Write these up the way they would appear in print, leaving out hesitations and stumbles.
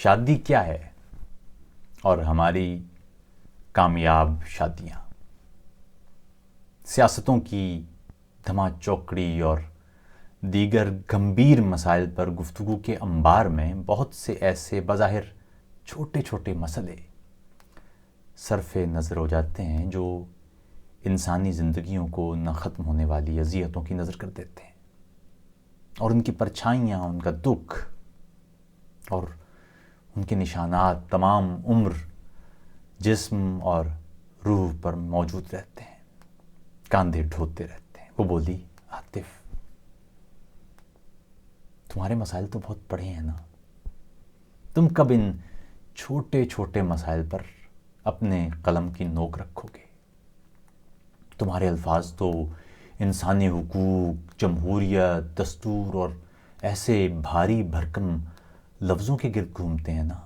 شادی کیا ہے اور ہماری کامیاب شادیاں، سیاستوں کی دھما چوکڑی اور دیگر گمبھیر مسائل پر گفتگو کے انبار میں بہت سے ایسے بظاہر چھوٹے چھوٹے مسئلے صرف نظر ہو جاتے ہیں جو انسانی زندگیوں کو نہ ختم ہونے والی اذیتوں کی نظر کر دیتے ہیں، اور ان کی پرچھائیاں، ان کا دکھ اور ان کے نشانات تمام عمر جسم اور روح پر موجود رہتے ہیں، کاندھے ڈھوتے رہتے ہیں۔ وہ بولی، عاطف تمہارے مسائل تو بہت بڑے ہیں نا، تم کب ان چھوٹے چھوٹے مسائل پر اپنے قلم کی نوک رکھو گے؟ تمہارے الفاظ تو انسانی حقوق، جمہوریت، دستور اور ایسے بھاری بھرکم لفظوں کے گرد گھومتے ہیں نا،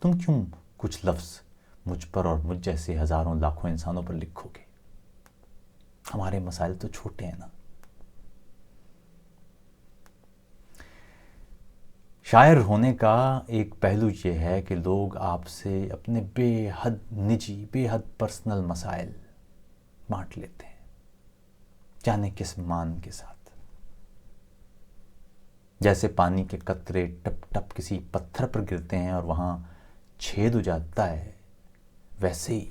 تم کیوں کچھ لفظ مجھ پر اور مجھ جیسے ہزاروں لاکھوں انسانوں پر لکھو گے؟ ہمارے مسائل تو چھوٹے ہیں نا۔ شاعر ہونے کا ایک پہلو یہ ہے کہ لوگ آپ سے اپنے بے حد نجی، بے حد پرسنل مسائل بانٹ لیتے ہیں، جانے کس مان کے ساتھ۔ جیسے پانی کے قطرے ٹپ ٹپ کسی پتھر پر گرتے ہیں اور وہاں چھید ہو جاتا ہے، ویسے ہی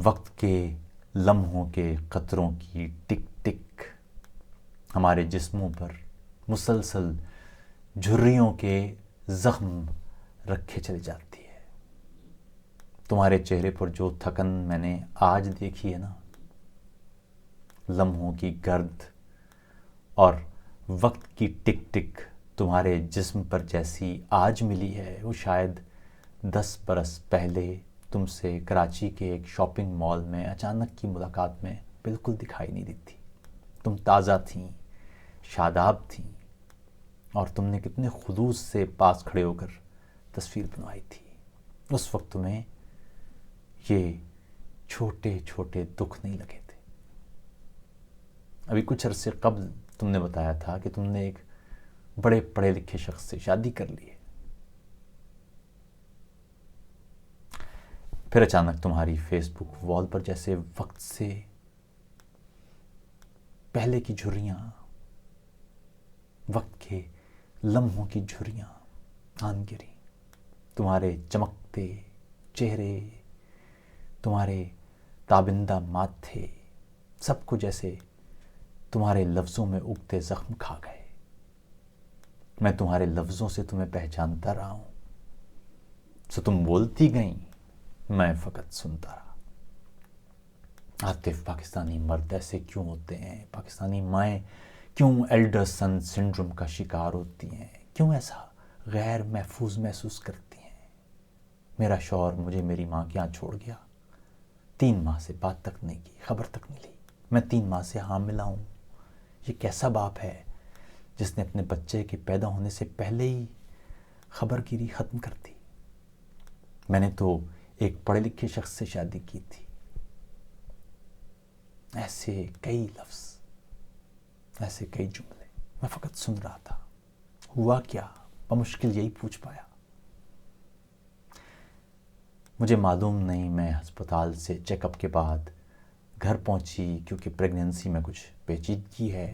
وقت کے لمحوں کے قطروں کی ٹک ٹک ہمارے جسموں پر مسلسل جھریوں کے زخم رکھے چلی جاتی ہے۔ تمہارے چہرے پر جو تھکن میں نے آج دیکھی ہے نا، لمحوں کی گرد اور وقت کی ٹک ٹک تمہارے جسم پر جیسی آج ملی ہے، وہ شاید 10 برس پہلے تم سے کراچی کے ایک شاپنگ مال میں اچانک کی ملاقات میں بالکل دکھائی نہیں دیتی۔ تم تازہ تھیں، شاداب تھیں، اور تم نے کتنے خلوص سے پاس کھڑے ہو کر تصویر بنوائی تھی۔ اس وقت تمہیں یہ چھوٹے چھوٹے دکھ نہیں لگے تھے۔ ابھی کچھ عرصے قبل تم نے بتایا تھا کہ تم نے ایک بڑے پڑھے لکھے شخص سے شادی کر لی ہے، پھر اچانک تمہاری فیس بک وال پر جیسے وقت سے پہلے کی جھریاں، وقت کے لمحوں کی جھریاں آن گری۔ تمہارے چمکتے چہرے، تمہارے تابندہ ماتھے، سب کو جیسے تمہارے لفظوں میں اگتے زخم کھا گئے۔ میں تمہارے لفظوں سے تمہیں پہچانتا رہا ہوں، سو تم بولتی گئیں، میں فقط سنتا رہا۔ عاطف، پاکستانی مرد ایسے کیوں ہوتے ہیں؟ پاکستانی مائیں کیوں ایلڈر سن سنڈروم کا شکار ہوتی ہیں؟ کیوں ایسا غیر محفوظ محسوس کرتی ہیں؟ میرا شوہر مجھے میری ماں کے یہاں چھوڑ گیا، 3 ماہ سے بات تک نہیں کی، خبر تک نہیں لی۔ میں 3 ماہ سے حاملہ ہوں۔ یہ کیسا باپ ہے جس نے اپنے بچے کے پیدا ہونے سے پہلے ہی خبر گیری ختم کر دی؟ میں نے تو ایک پڑھے لکھے شخص سے شادی کی تھی۔ ایسے کئی لفظ، ایسے کئی جملے، میں فقط سن رہا تھا۔ ہوا کیا؟ بمشکل یہی پوچھ پایا۔ مجھے معلوم نہیں، میں ہسپتال سے چیک اپ کے بعد گھر پہنچی کیونکہ پریگننسی میں کچھ پیچیدگی ہے،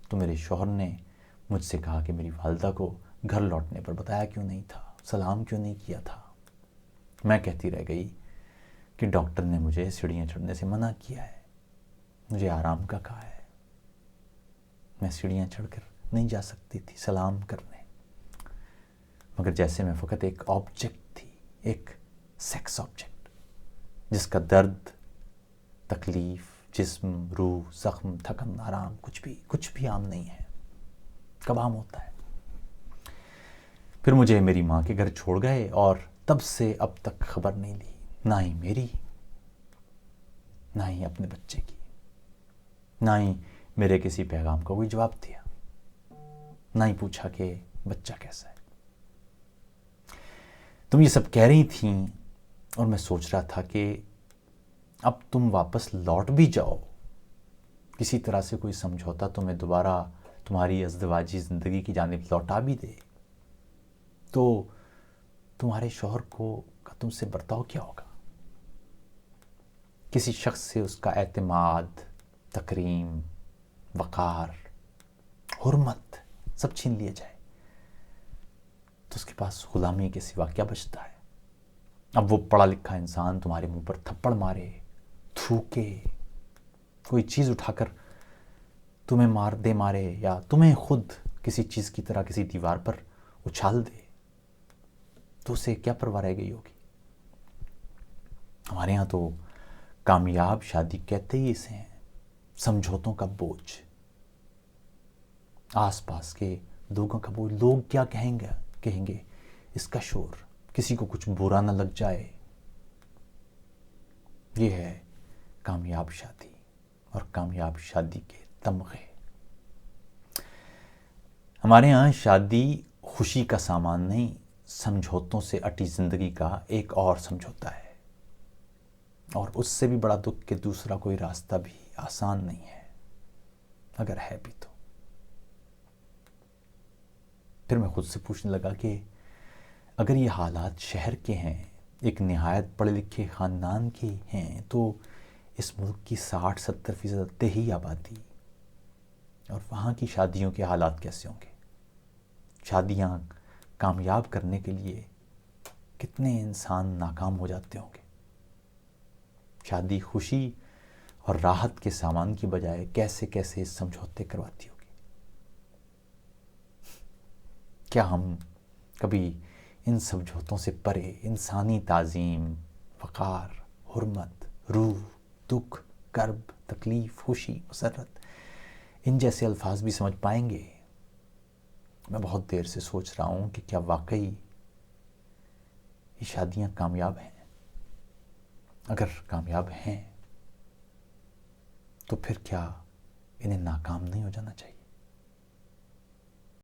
تو میرے شوہر نے مجھ سے کہا کہ میری والدہ کو گھر لوٹنے پر بتایا کیوں نہیں تھا، سلام کیوں نہیں کیا تھا۔ میں کہتی رہ گئی کہ ڈاکٹر نے مجھے سیڑھیاں چڑھنے سے منع کیا ہے، مجھے آرام کا کہا ہے۔ میں سیڑھیاں چڑھ کر نہیں جا سکتی تھی سلام کرنے، مگر جیسے میں فقط ایک آبجیکٹ تھی، ایک سیکس آبجیکٹ، جس کا درد، تکلیف، جسم، روح، زخم، تھکن، آرام کچھ بھی عام نہیں ہے۔ کب عام ہوتا ہے؟ پھر مجھے میری ماں کے گھر چھوڑ گئے اور تب سے اب تک خبر نہیں لی، نہ ہی میری، نہ ہی اپنے بچے کی، نہ ہی میرے کسی پیغام کا کوئی جواب دیا، نہ ہی پوچھا کہ بچہ کیسا ہے۔ تم یہ سب کہہ رہی تھیں اور میں سوچ رہا تھا کہ اب تم واپس لوٹ بھی جاؤ، کسی طرح سے کوئی سمجھوتا تمہیں دوبارہ تمہاری ازدواجی زندگی کی جانب لوٹا بھی دے، تو تمہارے شوہر کا تم سے برتاؤ کیا ہوگا؟ کسی شخص سے اس کا اعتماد، تکریم، وقار، حرمت سب چھین لیا جائے تو اس کے پاس غلامی کے سوا کیا بچتا ہے؟ اب وہ پڑھا لکھا انسان تمہارے منہ پر تھپڑ مارے، تھوکے، کوئی چیز اٹھا کر تمہیں مارے یا تمہیں خود کسی چیز کی طرح کسی دیوار پر اچھال دے تو اسے کیا پرواہ رہ گئی ہوگی؟ ہمارے ہاں تو کامیاب شادی کہتے ہی اسے ہیں سمجھوتوں کا بوجھ، آس پاس کے لوگوں کا بوجھ، لوگ کیا کہیں گے، اس کا شور، کسی کو کچھ برا نہ لگ جائے. یہ ہے کامیاب شادی اور کامیاب شادی کے تمغے. ہمارے ہاں شادی خوشی کا سامان نہیں، سمجھوتوں سے اٹی زندگی کا ایک اور سمجھوتا ہے، اور اس سے بھی بڑا دکھ کہ دوسرا کوئی راستہ بھی آسان نہیں ہے، اگر ہے بھی تو. پھر میں خود سے پوچھنے لگا کہ اگر یہ حالات شہر کے ہیں، ایک نہایت پڑھے لکھے خاندان کے ہیں، تو اس ملک کی 60-70% دیہی آبادی، اور وہاں کی شادیوں کے حالات کیسے ہوں گے؟ شادیاں کامیاب کرنے کے لیے کتنے انسان ناکام ہو جاتے ہوں گے؟ شادی خوشی اور راحت کے سامان کی بجائے کیسے سمجھوتے کرواتی ہوگی؟ کیا ہم کبھی ان سمجھوتوں سے پرے انسانی تعظیم، وقار، حرمت، روح، دکھ، کرب، تکلیف، خوشی، مسرت، ان جیسے الفاظ بھی سمجھ پائیں گے؟ میں بہت دیر سے سوچ رہا ہوں کہ کیا واقعی یہ شادیاں کامیاب ہیں؟ اگر کامیاب ہیں تو پھر کیا انہیں ناکام نہیں ہو جانا چاہیے؟